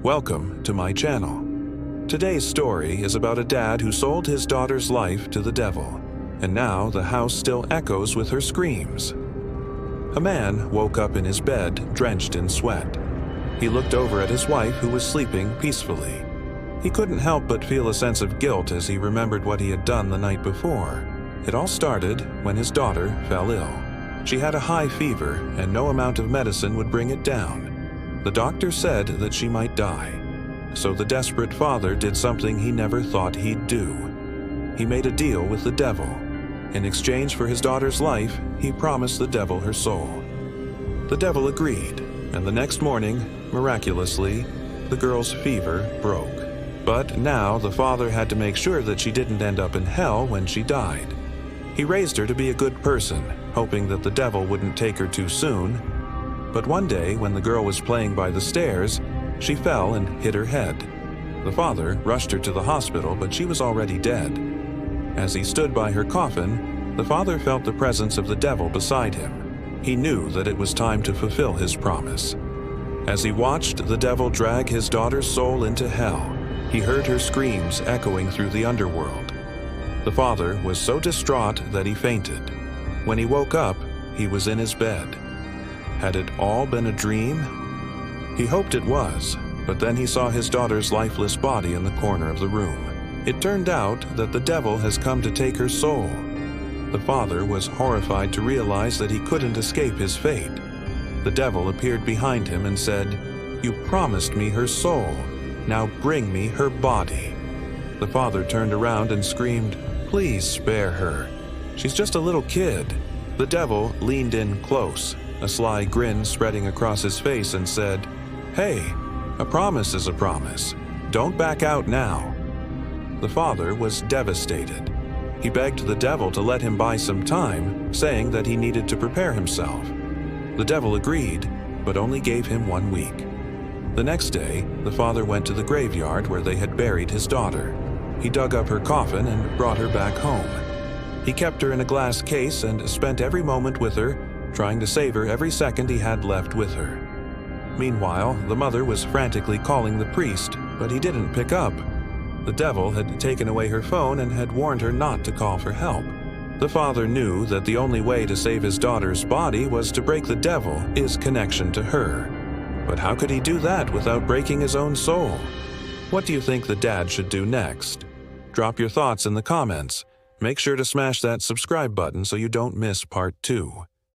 Welcome to my channel. Today's story is about a dad who sold his daughter's life to the devil, and now the house still echoes with her screams. A man woke up in his bed, drenched in sweat. He looked over at his wife, who was sleeping peacefully. He couldn't help but feel a sense of guilt as he remembered what he had done the night before. It all started when his daughter fell ill. She had a high fever, and no amount of medicine would bring it down. The doctor said that she might die. So the desperate father did something he never thought he'd do. He made a deal with the devil. In exchange for his daughter's life, he promised the devil her soul. The devil agreed, and the next morning, miraculously, the girl's fever broke. But now the father had to make sure that she didn't end up in hell when she died. He raised her to be a good person, hoping that the devil wouldn't take her too soon. But one day, when the girl was playing by the stairs, she fell and hit her head. The father rushed her to the hospital, but she was already dead. As he stood by her coffin, the father felt the presence of the devil beside him. He knew that it was time to fulfill his promise. As he watched the devil drag his daughter's soul into hell, he heard her screams echoing through the underworld. The father was so distraught that he fainted. When he woke up, he was in his bed. Had it all been a dream? He hoped it was, but then he saw his daughter's lifeless body in the corner of the room. It turned out that the devil has come to take her soul. The father was horrified to realize that he couldn't escape his fate. The devil appeared behind him and said, "You promised me her soul. Now bring me her body." The father turned around and screamed, "Please spare her. She's just a little kid." The devil leaned in close, a sly grin spreading across his face, and said, "Hey, a promise is a promise. Don't back out now." The father was devastated. He begged the devil to let him buy some time, saying that he needed to prepare himself. The devil agreed, but only gave him 1 week. The next day, the father went to the graveyard where they had buried his daughter. He dug up her coffin and brought her back home. He kept her in a glass case and spent every moment with her, trying to save her every second he had left with her. Meanwhile, the mother was frantically calling the priest, but he didn't pick up. The devil had taken away her phone and had warned her not to call for help. The father knew that the only way to save his daughter's body was to break the devil, his connection to her. But how could he do that without breaking his own soul? What do you think the dad should do next? Drop your thoughts in the comments. Make sure to smash that subscribe button so you don't miss part 2.